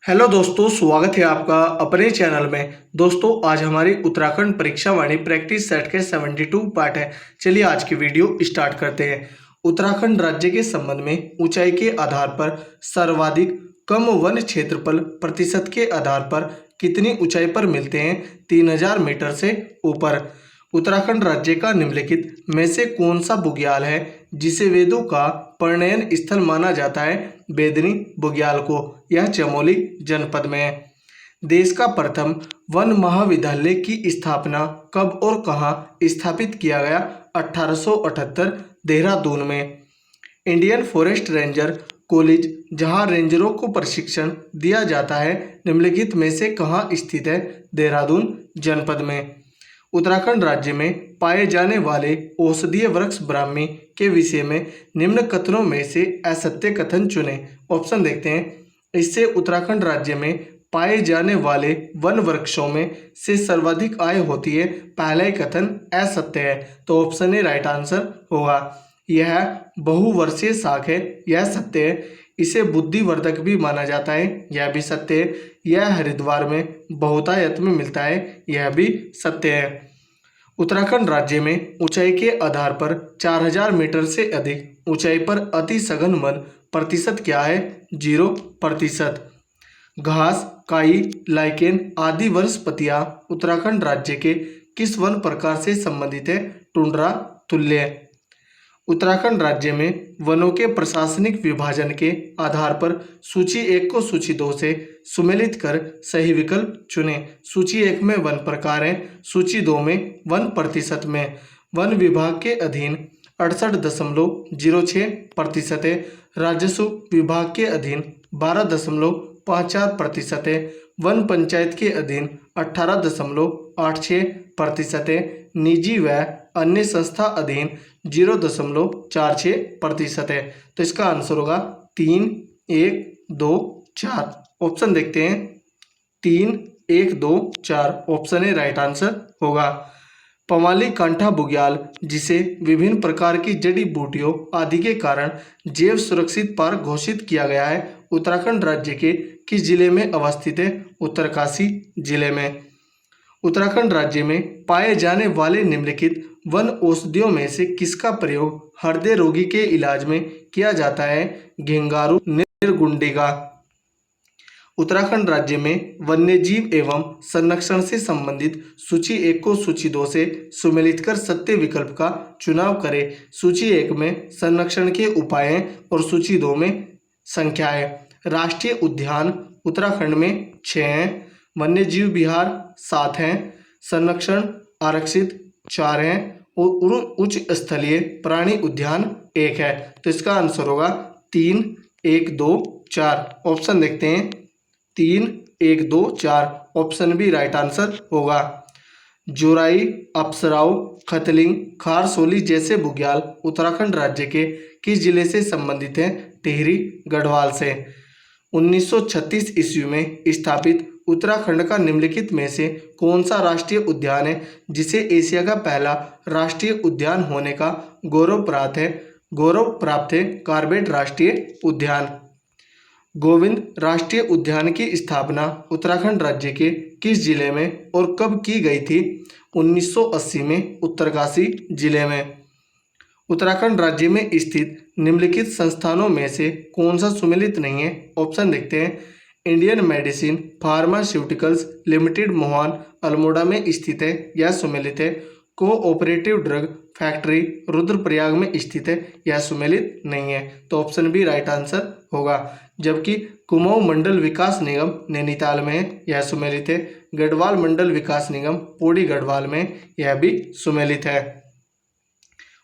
Hello दोस्तों, स्वागत है आपका अपने चैनल में। दोस्तों, आज हमारी उत्तराखंड परीक्षा वाणी प्रैक्टिस सेट के 72 पार्ट है। चलिए आज की वीडियो स्टार्ट करते हैं। उत्तराखंड राज्य के संबंध में ऊंचाई के आधार पर सर्वाधिक कम वन क्षेत्रफल प्रतिशत के आधार पर कितनी ऊंचाई पर मिलते हैं? 3000 मीटर से ऊपर। उत्तराखंड राज्य का निम्नलिखित में से कौन सा बुग्याल है जिसे वेदों का परिणयन स्थल माना जाता है? बेदनी बुग्याल को। यह चमोली जनपद में है। देश का प्रथम वन महाविद्यालय की स्थापना कब और कहाँ स्थापित किया गया? 1878 देहरादून में। इंडियन फॉरेस्ट रेंजर कॉलेज जहां रेंजरों को प्रशिक्षण दिया जाता है, निम्नलिखित में से कहाँ स्थित है? देहरादून जनपद में। उत्तराखंड राज्य में पाए जाने वाले औषधीय वृक्ष ब्राह्मी के विषय में निम्न कथनों में से असत्य कथन चुनें। ऑप्शन देखते हैं। इससे उत्तराखंड राज्य में पाए जाने वाले वन वृक्षों में से सर्वाधिक आय होती है। पहला ही कथन असत्य है, तो ऑप्शन ए राइट आंसर होगा। यह बहुवर्षीय शाख है, यह सत्य है। इसे बुद्धिवर्धक भी माना जाता है, यह भी सत्य है। यह हरिद्वार में बहुतायत में मिलता है, यह भी सत्य है। उत्तराखंड राज्य में ऊंचाई के आधार पर 4000 मीटर से अधिक ऊंचाई पर अति सघन वन प्रतिशत क्या है? 0%। घास, काई, लाइकेन आदि वनस्पतियां उत्तराखंड राज्य के किस वन प्रकार से संबंधित है? टुंड्रा तुल्य। उत्तराखंड राज्य में वनों के प्रशासनिक विभाजन के आधार पर सूची 1 को सूची 2 से सुमेलित कर सही विकल्प चुनें। सूची 1 में वन प्रकार है, सूची 2 में वन प्रतिशत में। वन विभाग के अधीन 68.06% है। राजस्व विभाग के अधीन 12.54% है। वन पंचायत के अधीन 18.86% है। निजी व अन्य संस्था अधीन 0.46% है। तो इसका आंसर होगा 3, 1, 2, 4। ऑप्शन देखते हैं। 3, 1, 2, 4 ऑप्शन ए राइट आंसर होगा। पमाली कांठा बुग्याल जिसे विभिन्न प्रकार की जड़ी बूटियों आदि के कारण जैव सुरक्षित पार्क घोषित किया गया है, उत्तराखंड राज्य के किस जिले में अवस्थित है? उत्तरकाशी जिले में। उत्तराखंड राज्य में पाए जाने वाले निम्नलिखित वन औषधियों में से किसका प्रयोग हृदय रोगी के इलाज में किया जाता है? घिंगारू निर्गुंडी का। उत्तराखंड राज्य में वन्यजीव एवं संरक्षण से संबंधित सूची 1 को सूची 2 से सुमेलित कर सत्य विकल्प का चुनाव करें। सूची 1 में संरक्षण के उपाय और सूची 2 में संख्याएं। राष्ट्रीय उद्यान उत्तराखंड में 6 हैं, वन्यजीव विहार 7 हैं, संरक्षण आरक्षित 4 हैं और उच्च स्थलीय प्राणी उद्यान 1 है। तो इसका आंसर होगा 3, 1, 2, 4। ऑप्शन देखते हैं। 3, 1, 2, 4 ऑप्शन भी राइट आंसर होगा। जोराई, अप्सराओ, खतलिंग, खारसोली जैसे बुग्याल उत्तराखंड राज्य के किस जिले से संबंधित हैं? टिहरी गढ़वाल से। 1936 ईस्वी में स्थापित उत्तराखंड का निम्नलिखित में से कौन सा राष्ट्रीय उद्यान है जिसे एशिया का पहला राष्ट्रीय उद्यान होने का गौरव प्राप्त है? कॉर्बेट राष्ट्रीय उद्यान। गोविंद राष्ट्रीय उद्यान की स्थापना उत्तराखंड राज्य के किस जिले में और कब की गई थी? 1980 में उत्तरकाशी जिले में। उत्तराखंड राज्य में स्थित निम्नलिखित संस्थानों में से कौन सा सुमेलित नहीं है? ऑप्शन देखते हैं। Indian medicine pharmaceuticals limited Mohan Almora में स्थित है, यह सुमेलित है। कोऑपरेटिव ड्रग फैक्ट्री रुद्रप्रयाग में स्थित है, यह सुमेलित नहीं है। तो ऑप्शन बी राइट आंसर होगा। जबकि कुमाऊं मंडल विकास निगम नैनीताल में है, यह सुमेलित है। गढ़वाल मंडल विकास निगम पौड़ी गढ़वाल में, यह भी सुमेलित है।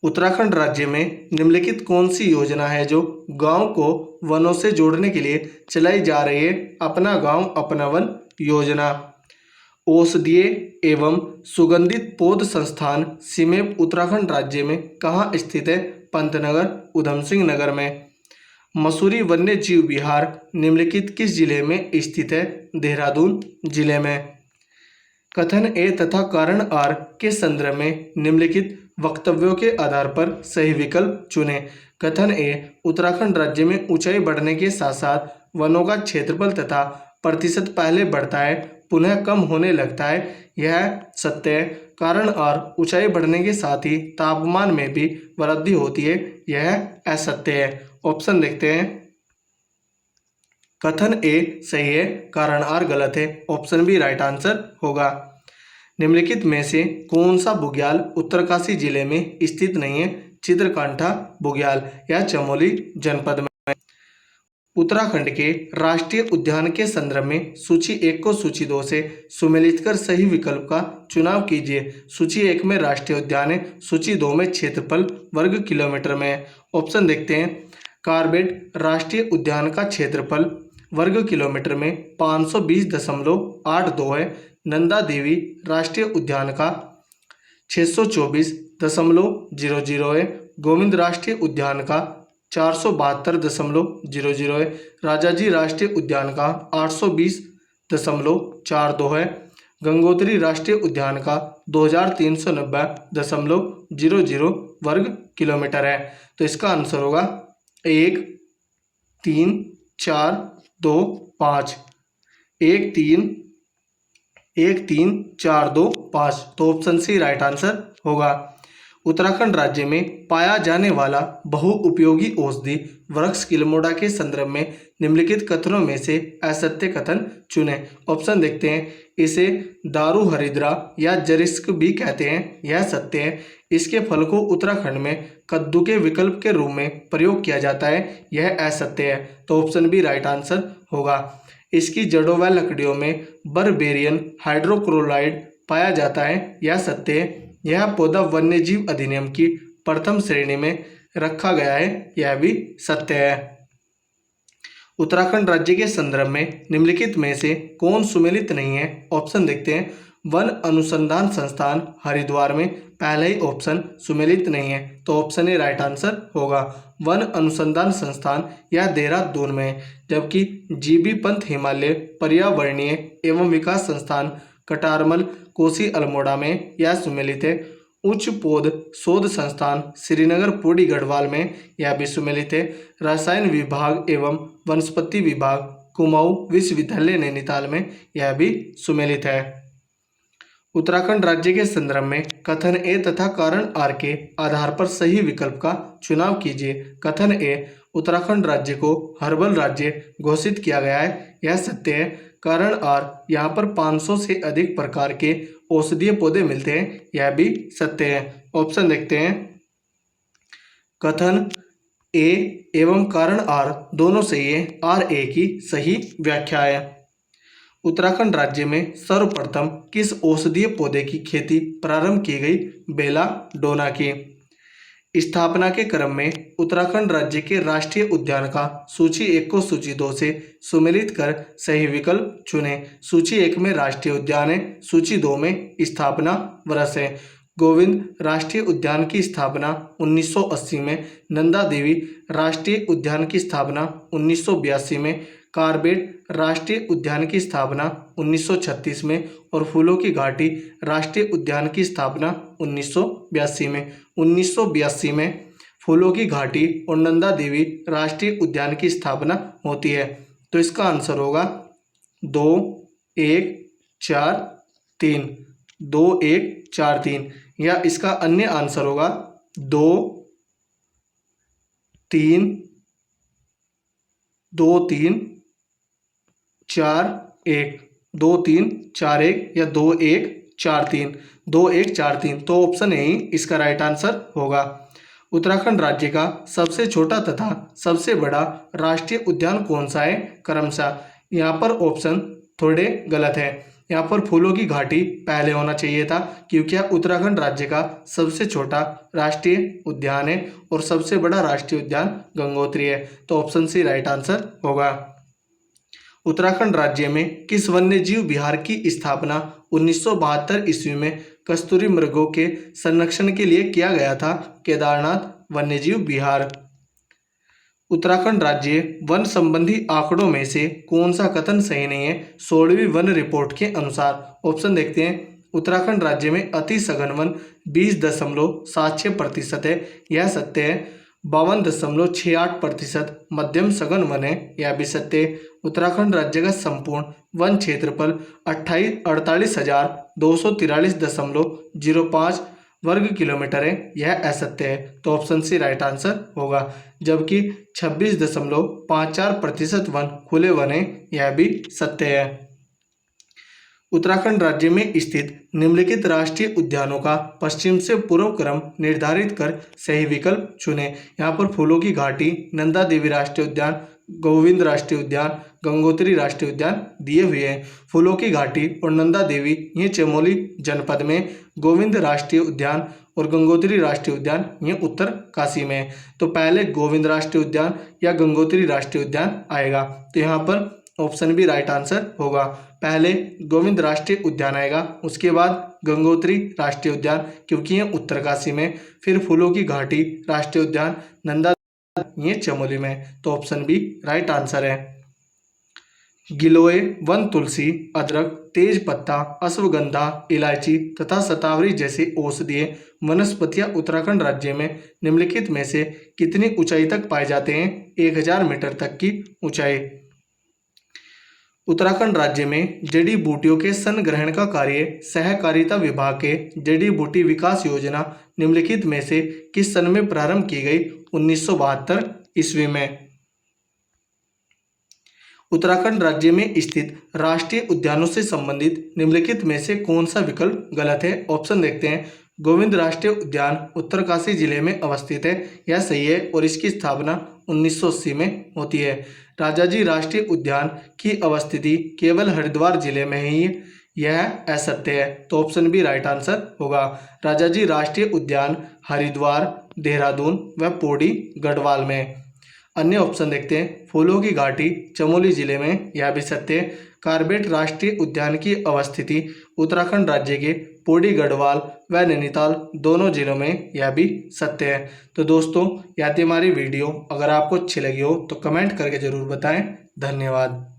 उत्तराखंड राज्य में निम्नलिखित कौन सी योजना है जो गांव को वनों से जोड़ने के लिए चलाई जा रही है? अपना गांव अपना वन योजना। औषधीय एवं सुगंधित पौध संस्थान सिमेप उत्तराखंड राज्य में कहाँ स्थित है? पंतनगर उधम सिंह नगर में। मसूरी वन्य जीव विहार निम्नलिखित किस जिले में स्थित है? देहरादून जिले में। कथन ए तथा कारण आर के संदर्भ में निम्नलिखित वक्तव्यों के आधार पर सही विकल्प चुनें। कथन ए उत्तराखंड राज्य में ऊंचाई बढ़ने के साथ साथ वनों का क्षेत्रफल तथा प्रतिशत पहले बढ़ता है पुनः कम होने लगता है, यह सत्य है। कारण और ऊंचाई बढ़ने के साथ ही तापमान में भी वृद्धि होती है, यह असत्य है। ऑप्शन देखते हैं। कथन ए सही है, कारण आर गलत है। ऑप्शन बी राइट आंसर होगा। निम्नलिखित में से कौन सा बुग्याल उत्तरकाशी जिले में स्थित नहीं है? चित्रकांठा बुग्याल या चमोली जनपद में। उत्तराखंड के राष्ट्रीय उद्यान के संदर्भ में सूची 1 को सूची 2 से सुमेलित कर सही विकल्प का चुनाव कीजिए। सूची 1 में राष्ट्रीय उद्यान है, सूची 2 में क्षेत्रफल वर्ग किलोमीटर में है। ऑप्शन देखते हैं। कार्बेट राष्ट्रीय उद्यान का क्षेत्रफल वर्ग किलोमीटर में 520.82 है। नंदा देवी राष्ट्रीय उद्यान का 624.00 है। गोविंद राष्ट्रीय उद्यान का 472.00 है। राजाजी राष्ट्रीय उद्यान का 820.42 है। गंगोत्री राष्ट्रीय उद्यान का 2390.00 वर्ग किलोमीटर है। तो इसका आंसर होगा 1 3 4 2 5। 1 3 4 2 5। तो ऑप्शन सी राइट आंसर होगा। उत्तराखंड राज्य में पाया जाने वाला बहुउपयोगी औषधि वृक्ष किल्मोड़ा के संदर्भ में निम्नलिखित कथनों में से असत्य कथन चुनें। ऑप्शन देखते हैं। इसे दारू हरिद्रा या जरिस्क भी कहते हैं, यह सत्य है। इसके फल को उत्तराखंड में कद्दू के विकल्प के रूप में प्रयोग किया जाता है, यह असत्य है। तो ऑप्शन बी राइट आंसर होगा। इसकी जड़ों व लकड़ियों में बर्बेरियन हाइड्रोक्लोराइड पाया जाता है, यह सत्य है। यह पौधा वन्यजीव अधिनियम की प्रथम श्रेणी में रखा गया है, यह भी सत्य है। उत्तराखंड राज्य के संदर्भ में निम्नलिखित में से कौन सुमेलित नहीं है? ऑप्शन देखते हैं। वन अनुसंधान संस्थान हरिद्वार में पहला ही ऑप्शन सुमेलित नहीं है, तो ऑप्शन ए राइट आंसर होगा। वन अनुसंधान संस्थान यह देहरादून में है, जबकि जीबी पंत हिमालय पर्यावरणीय एवं विकास संस्थान कटारमल कोसी अल्मोड़ा में यह सुमेलित है। उच्च पौध शोध संस्थान श्रीनगर पौड़ी गढ़वाल में यह भी सुमेलित है। रसायन विभाग एवं वनस्पति विभाग कुमाऊं विश्वविद्यालय नैनीताल में यह भी सुमेलित है। उत्तराखंड राज्य के संदर्भ में कथन ए तथा कारण आर के आधार पर सही विकल्प का चुनाव कीजिए। कथन ए उत्तराखंड राज्य को हर्बल राज्य घोषित किया गया है, यह सत्य है। कारण आर यहाँ पर 500 से अधिक प्रकार के औषधीय पौधे मिलते हैं, यह भी सत्य है। ऑप्शन देखते हैं। कथन ए एवं कारण आर दोनों सही है, आर ए की सही व्याख्या है। उत्तराखंड राज्य में सर्वप्रथम किस औषधीय पौधे की खेती प्रारंभ की गई? बेलाडोना की। स्थापना के क्रम में उत्तराखंड राज्य के राष्ट्रीय उद्यान का सूची 1 को सूची 2 से सुमेलित कर सही विकल्प चुनें। सूची 1 में राष्ट्रीय उद्यान है, सूची 2 में स्थापना वर्ष है। गोविंद राष्ट्रीय उद्यान की स्थापना 1980 में, नंदा देवी राष्ट्रीय उद्यान की स्थापना 1982 में, कार्बेट राष्ट्रीय उद्यान की स्थापना 1936 में और फूलों की घाटी राष्ट्रीय उद्यान की स्थापना 1982 में। 1982 में फूलों की घाटी और नंदा देवी राष्ट्रीय उद्यान की स्थापना होती है। तो इसका आंसर होगा 2 1 4 3। 2 1 4 3 या इसका अन्य आंसर होगा 2 3 2 3 4 1। 2 3 4 1 या 2 1 4 3। 2 1 4 3। तो ऑप्शन ए इसका राइट आंसर होगा। उत्तराखंड राज्य का सबसे छोटा तथा सबसे बड़ा राष्ट्रीय उद्यान कौन सा है? करमसा। यहाँ पर ऑप्शन थोड़े गलत है। यहाँ पर फूलों की घाटी पहले होना चाहिए था, क्योंकि यह उत्तराखंड राज्य का सबसे छोटा राष्ट्रीय उद्यान है और सबसे बड़ा राष्ट्रीय उद्यान गंगोत्री है। तो ऑप्शन सी राइट आंसर होगा। उत्तराखंड राज्य में किस वन्यजीव विहार की स्थापना 1972 ईस्वी में कस्तूरी मृगों के संरक्षण के लिए किया गया था? केदारनाथ वन्यजीव विहार। उत्तराखंड राज्य वन संबंधी आंकड़ों में से कौन सा कथन सही नहीं है 16वीं वन रिपोर्ट के अनुसार? ऑप्शन देखते हैं। उत्तराखंड राज्य में अति सघन वन 20.76% है, यह सत्य है। 52.68% मध्यम सघन वन है, यह भी सत्य है। उत्तराखंड राज्य का संपूर्ण वन क्षेत्रफल 48,243.05 वर्ग किलोमीटर है, यह असत्य है। तो ऑप्शन सी राइट आंसर होगा। जबकि 26.54% वन खुले वन है, यह भी सत्य है। उत्तराखंड राज्य में स्थित निम्नलिखित राष्ट्रीय उद्यानों का पश्चिम से पूर्व क्रम निर्धारित कर सही विकल्प चुनें। यहाँ पर फूलों की घाटी, नंदा देवी राष्ट्रीय उद्यान, गोविंद राष्ट्रीय उद्यान, गंगोत्री राष्ट्रीय उद्यान दिए हुए हैं। फूलों की घाटी और नंदा देवी ये चमोली जनपद में, गोविंद राष्ट्रीय उद्यान और गंगोत्री राष्ट्रीय उद्यान ये उत्तरकाशी में। तो पहले गोविंद राष्ट्रीय उद्यान या गंगोत्री राष्ट्रीय उद्यान आएगा, तो यहाँ पर ऑप्शन बी राइट आंसर होगा। पहले गोविंद राष्ट्रीय उद्यान आएगा, उसके बाद गंगोत्री राष्ट्रीय उद्यान क्योंकि ये उत्तरकाशी में, फिर फूलों की घाटी राष्ट्रीय उद्यान, नंदा ये चमोली में। तो ऑप्शन बी राइट आंसर है। गिलोय वन तुलसी, अदरक, तेज पत्ता, अश्वगंधा, इलायची तथा शतावरी जैसे औषधीय वनस्पतियां उत्तराखंड राज्य में निम्नलिखित में से कितनी ऊंचाई तक पाए जाते हैं? 1000 मीटर तक की ऊंचाई। उत्तराखंड राज्य में जड़ी बूटियों के संग्रहण का कार्य सहकारिता विभाग के जड़ी बूटी विकास योजना निम्नलिखित में से किस सन में प्रारंभ की गई? 1972 ईस्वी में। उत्तराखंड राज्य में स्थित राष्ट्रीय उद्यानों से संबंधित निम्नलिखित में से कौन सा विकल्प गलत है? ऑप्शन देखते हैं। गोविंद राष्ट्रीय उद्यान उत्तरकाशी जिले में अवस्थित है, यह सही है और इसकी स्थापना 1980 में होती है। राजाजी राष्ट्रीय उद्यान की अवस्थिति केवल हरिद्वार जिले में ही है, यह असत्य है। तो ऑप्शन बी राइट आंसर होगा। राजाजी राष्ट्रीय उद्यान हरिद्वार, देहरादून व पौड़ी गढ़वाल में। अन्य ऑप्शन देखते हैं। फूलों की घाटी चमोली जिले में, यह भी सत्य है। कार्बेट राष्ट्रीय उद्यान की अवस्थिति उत्तराखंड राज्य के पौड़ी गढ़वाल व नैनीताल दोनों जिलों में, यह भी सत्य है। तो दोस्तों, यह थी हमारी वीडियो। अगर आपको अच्छी लगी हो तो कमेंट करके ज़रूर बताएं। धन्यवाद।